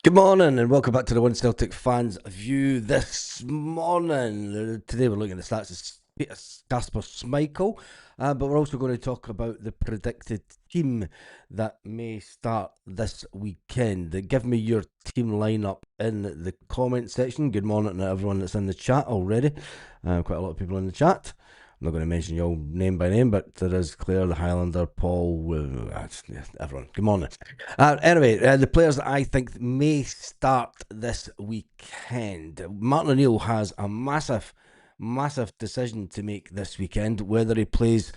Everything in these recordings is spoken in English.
Good morning and welcome back to the One Celtic Fans View this morning. Today we're looking at the stats of Kasper Schmeichel, but we're also going to talk about the predicted team that may start this weekend. Give me your team lineup in the comment section. Good morning to everyone that's in the chat already. Quite a lot of people in the chat. I'm not going to mention you all name by name, but there is Claire, the Highlander, Paul, everyone. Good morning. Anyway, the players that I think may start this weekend. Martin O'Neill has a massive decision to make this weekend, whether he plays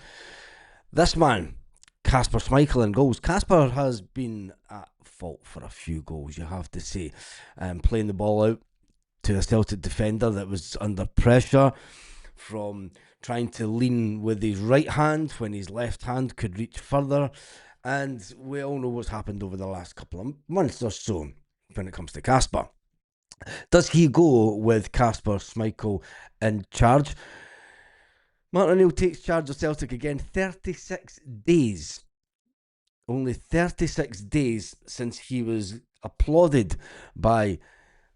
this man, Kasper Schmeichel, in goals. Kasper has been at fault for a few goals, you have to say. Playing the ball out to a Celtic defender that was under pressure from trying to lean with his right hand when his left hand could reach further. And we all know what's happened over the last couple of months or so when it comes to Kasper. Does he go with Kasper Schmeichel in charge? Martin O'Neill takes charge of Celtic again. 36 days. Only 36 days since he was applauded by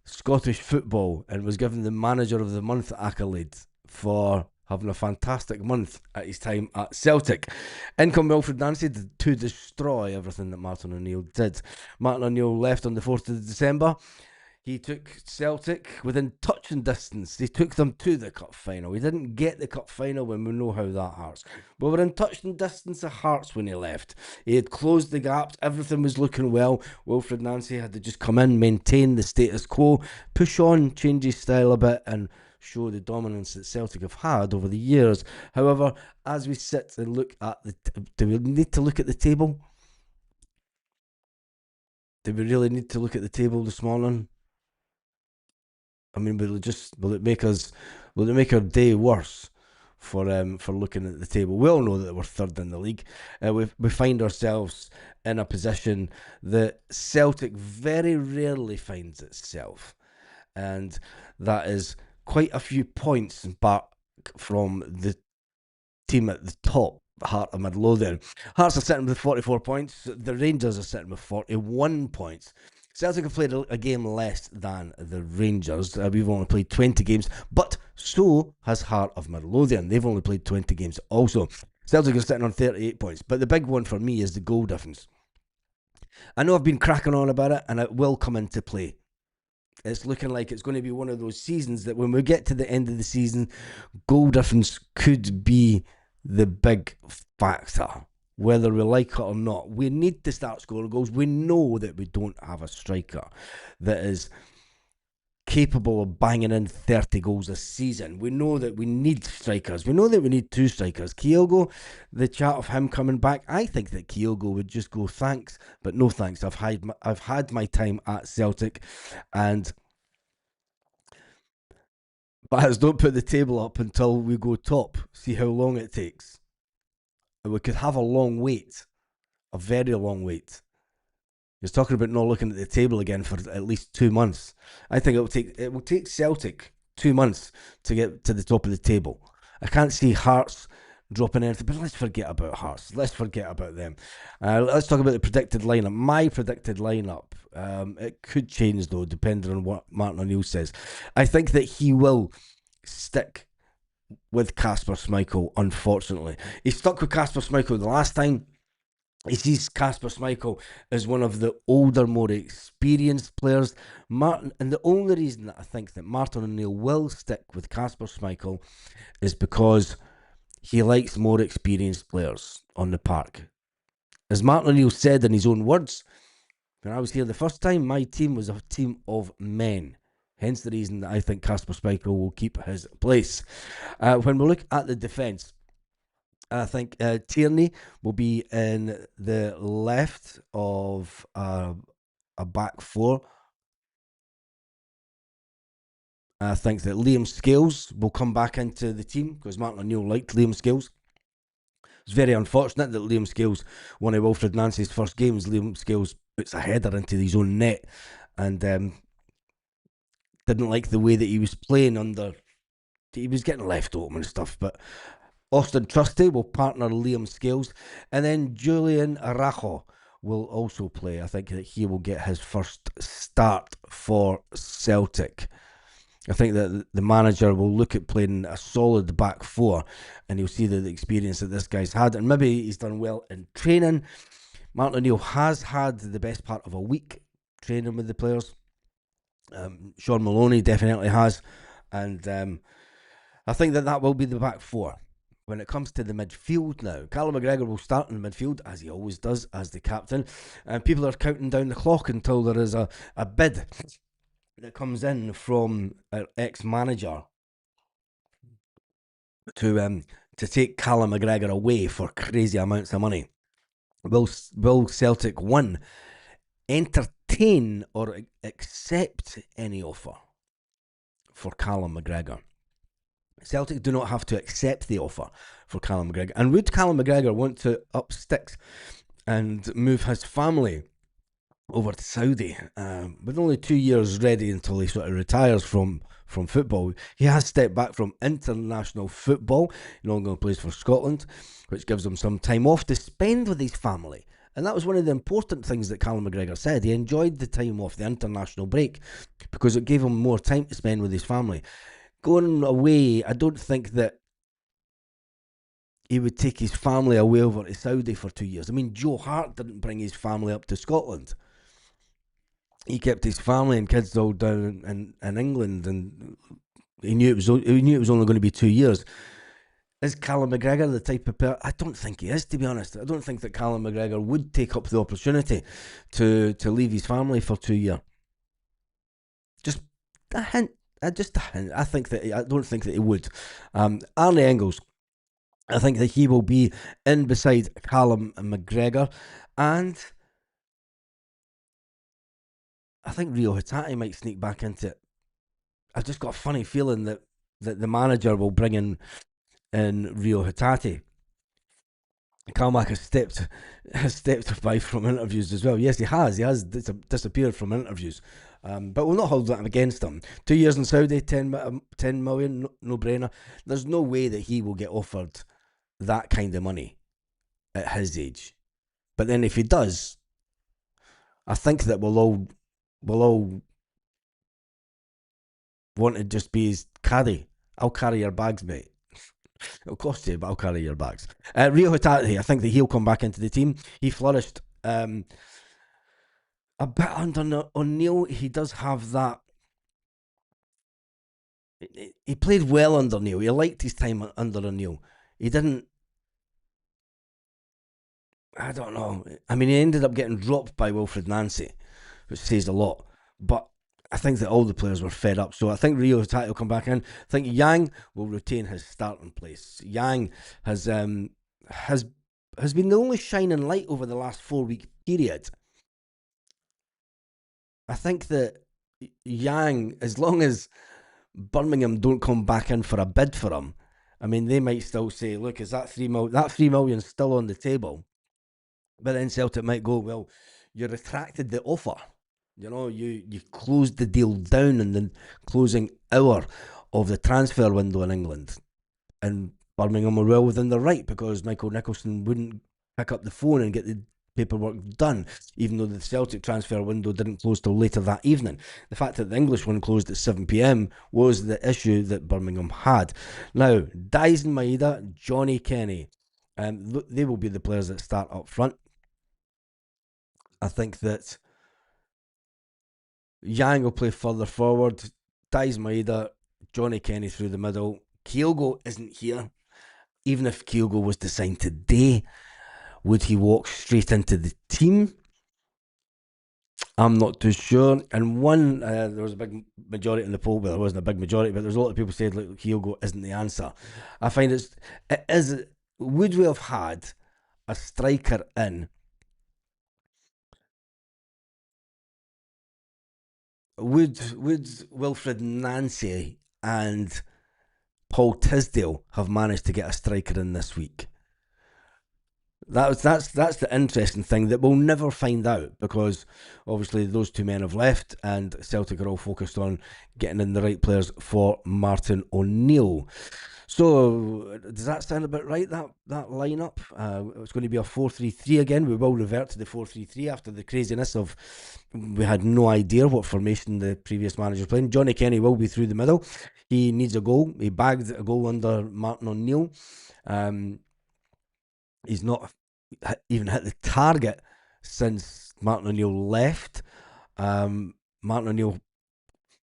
Scottish football and was given the Manager of the Month accolade for having a fantastic month at his time at Celtic. In come Wilfred Nancy to destroy everything that Martin O'Neill did. Martin O'Neill left on the 4th of December. He took Celtic within touching distance. He took them to the cup final. He didn't get the cup final when we know how that hurts. But within touching distance of Hearts when he left. He had closed the gaps. Everything was looking well. Wilfred Nancy had to just come in, maintain the status quo, push on, change his style a bit, and show the dominance that Celtic have had over the years. However, as we sit and look at do we need to look at the table? Do we really need to look at the table this morning? I mean, will it make our day worse for looking at the table? We all know that we're third in the league. We find ourselves in a position that Celtic very rarely finds itself, and that is quite a few points back from the team at the top, Heart of Midlothian. Hearts are sitting with 44 points. The Rangers are sitting with 41 points. Celtic have played a game less than the Rangers. We've only played 20 games, but so has Heart of Midlothian. They've only played 20 games also. Celtic are sitting on 38 points, but the big one for me is the goal difference. I know I've been cracking on about it, and it will come into play. It's looking like it's going to be one of those seasons that when we get to the end of the season, goal difference could be the big factor, whether we like it or not. We need to start scoring goals. We know that we don't have a striker that is capable of banging in 30 goals a season. We know that we need strikers. We know that we need two strikers. Kyogo, the chat of him coming back, I think that Kyogo would just go thanks, but no thanks. I've had my time at Celtic, and but don't put the table up until we go top. See how long it takes. And we could have a long wait, a very long wait. He's talking about not looking at the table again for at least 2 months. I think it will take Celtic 2 months to get to the top of the table. I can't see Hearts dropping anything, but let's forget about Hearts. Let's forget about them. Let's talk about the predicted lineup. My predicted lineup. It could change though, depending on what Martin O'Neill says. I think that he will stick with Kasper Schmeichel. Unfortunately, he stuck with Kasper Schmeichel the last time. He sees Kasper Schmeichel as one of the older, more experienced players. Martin, and the only reason that I think that Martin O'Neill will stick with Kasper Schmeichel is because he likes more experienced players on the park. As Martin O'Neill said in his own words, when I was here the first time, my team was a team of men. Hence the reason that I think Kasper Schmeichel will keep his place. When we look at the defence, I think Tierney will be in the left of a back four. I think that Liam Scales will come back into the team because Martin O'Neill liked Liam Scales. It's very unfortunate that Liam Scales, one of Wilfred Nancy's first games, Liam Scales puts a header into his own net and didn't like the way that he was playing under. He was getting left open and stuff, but Austin Trusty will partner Liam Scales, and then Julian Arajo will also play. I think that he will get his first start for Celtic. I think that the manager will look at playing a solid back four, and he'll see the experience that this guy's had, and maybe he's done well in training. Martin O'Neill has had the best part of a week training with the players. Sean Maloney definitely has, and I think that will be the back four. When it comes to the midfield now, Callum McGregor will start in the midfield, as he always does, as the captain, and people are counting down the clock until there is a bid that comes in from our ex-manager to take Callum McGregor away for crazy amounts of money. Will Celtic 1 entertain or accept any offer for Callum McGregor? Celtic do not have to accept the offer for Callum McGregor. And would Callum McGregor want to up sticks and move his family over to Saudi? With only 2 years ready until he sort of retires from football, he has stepped back from international football. He no longer plays for Scotland, which gives him some time off to spend with his family. And that was one of the important things that Callum McGregor said. He enjoyed the time off, the international break, because it gave him more time to spend with his family. Going away, I don't think that he would take his family away over to Saudi for 2 years. I mean, Joe Hart didn't bring his family up to Scotland. He kept his family and kids all down in England, and he knew it was only going to be 2 years. Is Callum McGregor the type of player? I don't think he is, to be honest. I don't think that Callum McGregor would take up the opportunity to leave his family for 2 years. Just a hint. I don't think that he would. Arnie Engels, I think that he will be in beside Callum McGregor, and I think Rio Hatate might sneak back into it. I've just got a funny feeling that the manager will bring in Rio Hatate. Carmack has stepped by from interviews as well. Yes, he has. He has disappeared from interviews. But we'll not hold that against him. 2 years in Saudi, 10 million, no brainer. There's no way that he will get offered that kind of money at his age. But then if he does, I think that we'll all want to just be his caddy. I'll carry your bags, mate. It'll cost you, but I'll carry your bags. Rio Hatate, I think that he'll come back into the team. He flourished a bit under O'Neill. He does have that. He played well under O'Neill. He liked his time under O'Neill. He didn't. I don't know. I mean, he ended up getting dropped by Wilfred Nancy, which says a lot. But I think that all the players were fed up. So I think Rio Hatate will come back in. I think Yang will retain his starting place. Yang has been the only shining light over the last 4-week period. I think that Yang, as long as Birmingham don't come back in for a bid for him, I mean, they might still say, look, is that 3 million still on the table? But then Celtic might go, well, you retracted the offer. You know, you closed the deal down in the closing hour of the transfer window in England. And Birmingham were well within their right, because Michael Nicholson wouldn't pick up the phone and get the paperwork done, even though the Celtic transfer window didn't close till later that evening. The fact that the English one closed at 7 p.m. was the issue that Birmingham had. Now, Dyson Maeda, Johnny Kenny, they will be the players that start up front. I think that Yang will play further forward. Dyson Maeda, Johnny Kenny through the middle. Kyogo isn't here. Even if Kyogo was to sign today, would he walk straight into the team? I'm not too sure. And there was a big majority in the poll. Well, there wasn't a big majority, but there's a lot of people said, look, Kyogo isn't the answer. I find would we have had a striker in? Would Wilfred Nancy and Paul Tisdale have managed to get a striker in this week? That's the interesting thing that we'll never find out, because obviously those two men have left and Celtic are all focused on getting in the right players for Martin O'Neill. So does that sound about right? That lineup. It's going to be a 4-3-3 again. We will revert to the 4-3-3 after the craziness of we had no idea what formation the previous manager was playing. Johnny Kenny will be through the middle. He needs a goal. He bagged a goal under Martin O'Neill. Um, he's not even hit the target since Martin O'Neill left. Martin O'Neill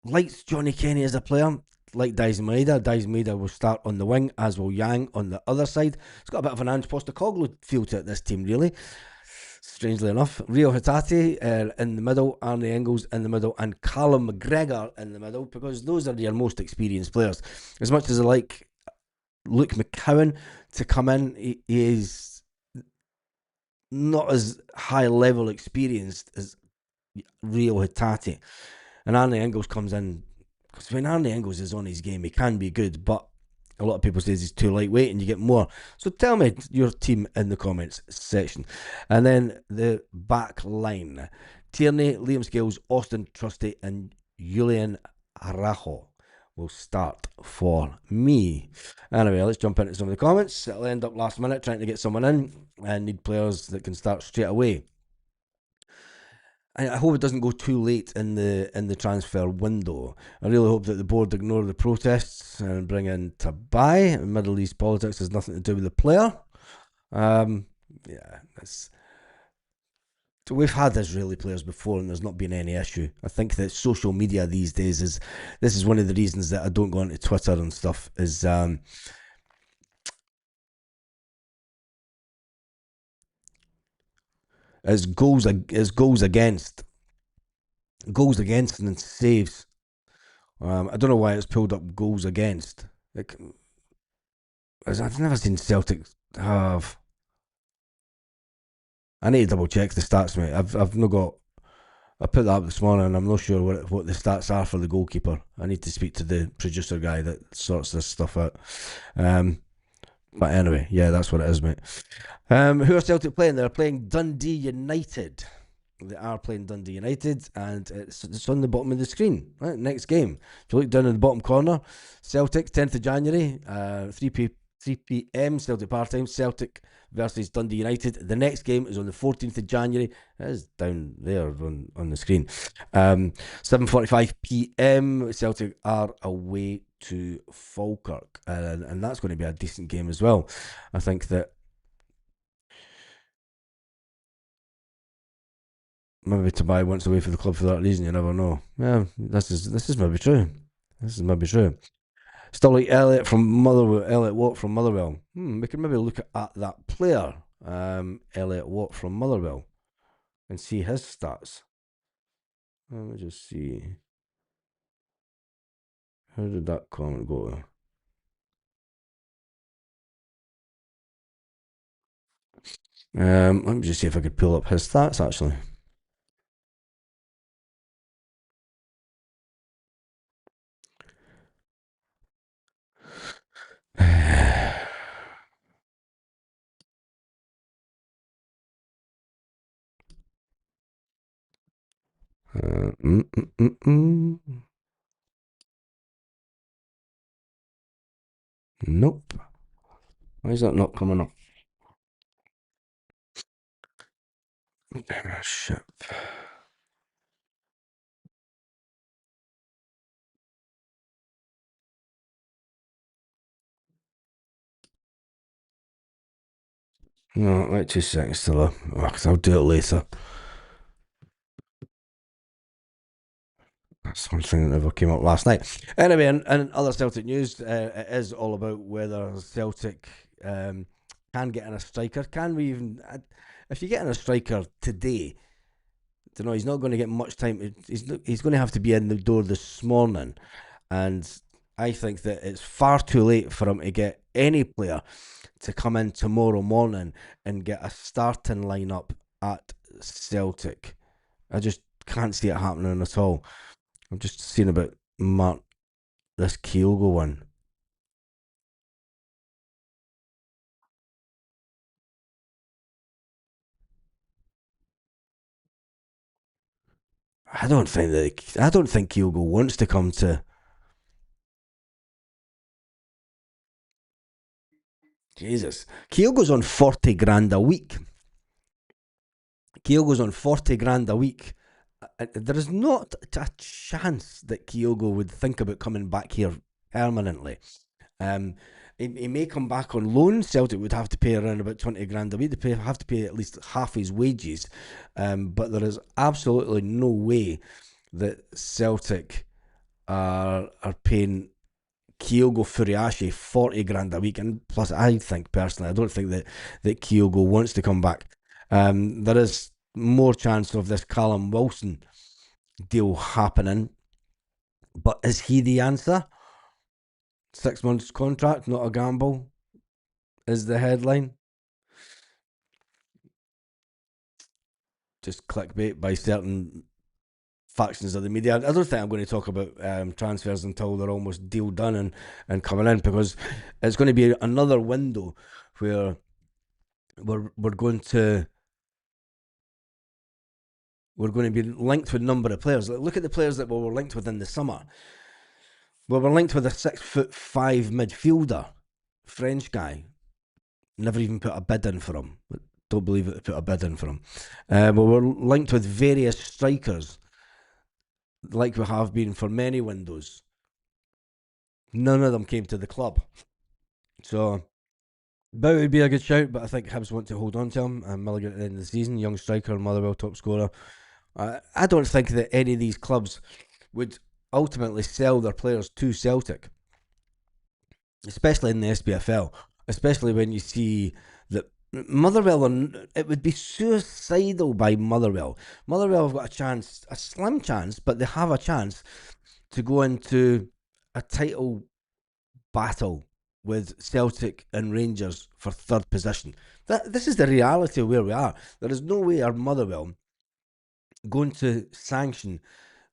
likes Johnny Kenny as a player, like Dyson Maeda. Dyson Maeda will start on the wing, as will Yang on the other side. It's got a bit of an Ange Postecoglou feel to it, this team, really. Strangely enough, Rio Hitati in the middle, Arnie Engels in the middle, and Callum McGregor in the middle, because those are your most experienced players. As much as I like Luke McCowan to come in, he is not as high level experienced as Rio Hitati. And Arnie Engels comes in, because when Arnie Engels is on his game, he can be good, but a lot of people say he's too lightweight and you get more. So tell me your team in the comments section. And then the back line. Tierney, Liam Scales, Austin Trusty, and Julian Arajo will start for me. Anyway, let's jump into some of the comments. It'll end up last minute trying to get someone in and need players that can start straight away. I hope it doesn't go too late in the transfer window. I really hope that the board ignore the protests and bring in Tabai. Middle East politics has nothing to do with the player. Um, yeah, we've had Israeli players before, and there's not been any issue. I think that social media these days is this is one of the reasons that I don't go onto Twitter and stuff. Is goals against and saves. I don't know why it's pulled up goals against. Like, I've never seen Celtic have. I need to double check the stats, mate. I've not got. I put that up this morning, and I'm not sure what the stats are for the goalkeeper. I need to speak to the producer guy that sorts this stuff out. Um, but anyway, yeah, that's what it is, mate. Who are Celtic playing? They're playing Dundee United. They are playing Dundee United, and it's on the bottom of the screen. Right, next game. If you look down in the bottom corner, Celtic, 10th of January, 3 p.m. Celtic Park time. Celtic versus Dundee United. The next game is on the 14th of January. It is down there on the screen. 7:45 p.m. Celtic are away to Falkirk, and that's going to be a decent game as well. I think that maybe Tobai wants away for the club for that reason. You never know. Yeah, this is maybe true. This is maybe true. Still like Elliot from Motherwell. Elliot Watt from Motherwell. We can maybe look at that player, Elliot Watt from Motherwell, and see his stats. Let me just see. How did that comment go? Let me just see if I could pull up his stats actually. Uh, mm, mm, mm, mm. Nope. Why is that not coming up? Shit. No, wait 2 seconds till I'll do it later. That's one thing that never came up last night. Anyway, and other Celtic news, it is all about whether Celtic can get in a striker. Can we even? If you get in a striker today, you know he's not going to get much time. He's going to have to be in the door this morning, and I think that it's far too late for him to get any player to come in tomorrow morning and get a starting lineup at Celtic. I just can't see it happening at all. I'm just seeing about Mark this Kyogo one. I don't think Kyogo wants to come to. Jesus. Kyogo's on 40 grand a week. Kyogo's on 40 grand a week. There is not a chance that Kyogo would think about coming back here permanently. Um, he may come back on loan. Celtic would have to pay around about 20 grand a week. Have to pay at least half his wages. But there is absolutely no way that Celtic are paying Kyogo Furiashi 40 grand a week. And plus, I think personally, I don't think that Kyogo wants to come back. There is more chance of this Callum Wilson deal happening. But is he the answer? 6 months contract, not a gamble, is the headline. Just clickbait by certain factions of the media. I don't think I'm going to talk about transfers until they're almost deal done and coming in, because it's going to be another window where we're going to be linked with a number of players. Look at the players that we were linked with in the summer. We were linked with a 6'5" midfielder, French guy. Never even put a bid in for him. Don't believe it. Put a bid in for him. We were linked with various strikers, like we have been for many windows. None of them came to the club. So Bow would be a good shout, but I think Hibs want to hold on to him. And Milligan at the end of the season, young striker, Motherwell top scorer. I don't think that any of these clubs would ultimately sell their players to Celtic, especially in the SPFL. Especially when you see that Motherwell, it would be suicidal by Motherwell. Motherwell have got a chance, a slim chance, but they have a chance to go into a title battle with Celtic and Rangers for third position. This is the reality of where we are. There is no way our Motherwell going to sanction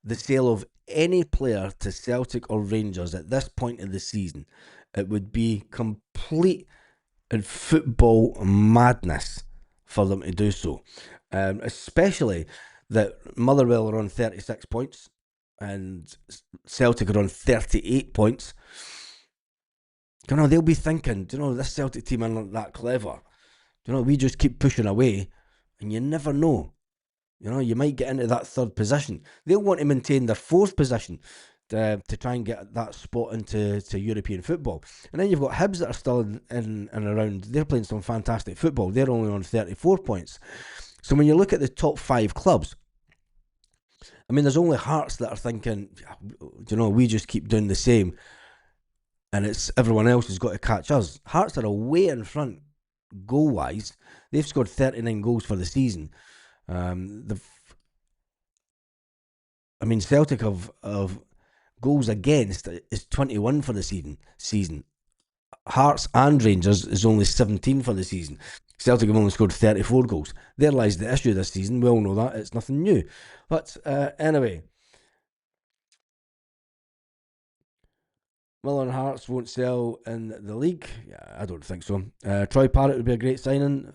the sale of any player to Celtic or Rangers at this point in the season. It would be complete and football madness for them to do so. Especially that Motherwell are on 36 points and Celtic are on 38 points. They'll be thinking, this Celtic team aren't that clever. We just keep pushing away and you never know. You might get into that third position. They'll want to maintain their fourth position to try and get that spot into European football. And then you've got Hibs that are still in and around. They're playing some fantastic football. They're only on 34 points. So when you look at the top 5 clubs, I mean, there's only Hearts that are thinking, we just keep doing the same. And it's everyone else has got to catch us. Hearts are away in front goal-wise. They've scored 39 goals for the season. Celtic of goals against is 21 for the season. Hearts and Rangers is only 17 for the season. Celtic have only scored 34 goals. There lies the issue this season. We all know that. It's nothing new. But anyway, Miller and Hearts won't sell in the league. Yeah, I don't think so. Troy Parrott would be a great signing.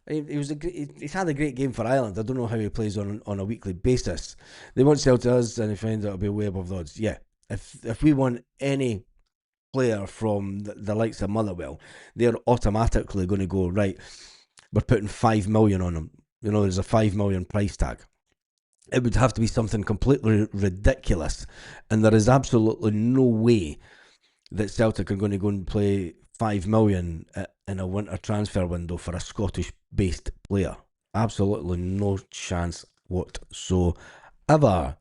He's had a great game for Ireland. I don't know how he plays on a weekly basis. They won't sell to us, and he finds it'll be way above the odds. Yeah, if we want any player from the likes of Motherwell, they're automatically going to go, right, we're putting 5 million on him. There's a 5 million price tag. It would have to be something completely ridiculous, and there is absolutely no way that Celtic are going to go and play 5 million in a winter transfer window for a Scottish-based player. Absolutely no chance whatsoever.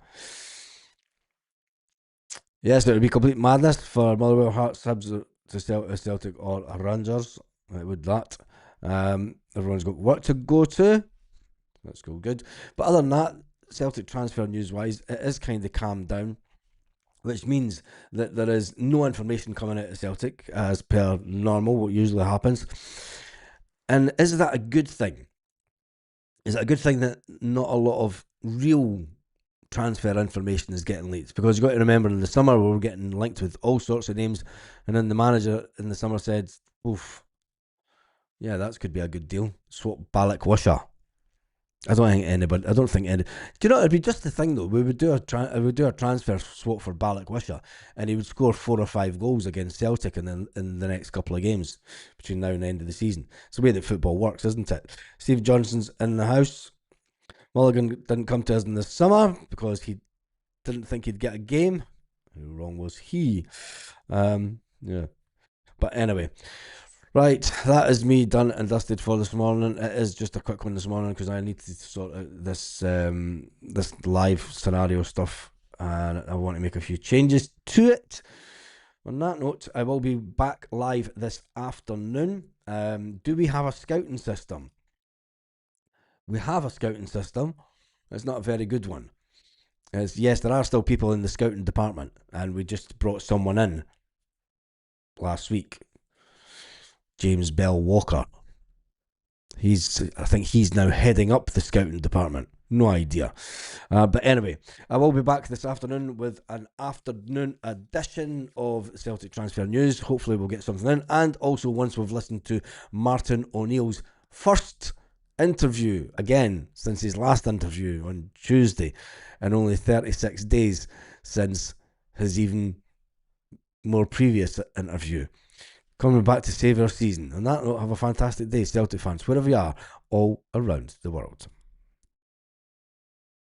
Yes, it would be complete madness for Motherwell, Hearts, Hibs to sell to Celtic or Rangers. It would that. Everyone's got work to go to. That's go good. But other than that, Celtic transfer news-wise, it is kind of calmed down, which means that there is no information coming out of Celtic as per normal, what usually happens. And is that a good thing? Is it a good thing that not a lot of real transfer information is getting leaked? Because you've got to remember, in the summer we were getting linked with all sorts of names, and then the manager in the summer said, oof, yeah, that could be a good deal. Swap Balak Wisha. I don't think anybody. I don't think any. Do you know? It'd be just the thing though. We would do a transfer swap for Balak Wisha, and he would score 4 or 5 goals against Celtic in the next couple of games between now and the end of the season. It's the way that football works, isn't it? Steve Johnson's in the house. Mulligan didn't come to us in the summer because he didn't think he'd get a game. How wrong was he? Yeah. But anyway, right, that is me done and dusted for this morning. It is just a quick one this morning because I need to sort out this live scenario stuff, and I want to make a few changes to it. On that note, I will be back live this afternoon. Do we have a scouting system? We have a scouting system. It's not a very good one. Yes, there are still people in the scouting department, and we just brought someone in last week, James Bell Walker. I think he's now heading up the scouting department. No idea. But anyway, I will be back this afternoon with an afternoon edition of Celtic Transfer News. Hopefully we'll get something in. And also once we've listened to Martin O'Neill's first interview, again, since his last interview on Tuesday, and only 36 days since his even more previous interview. Coming back to save our season. On that note, have a fantastic day, Celtic fans, wherever you are, all around the world.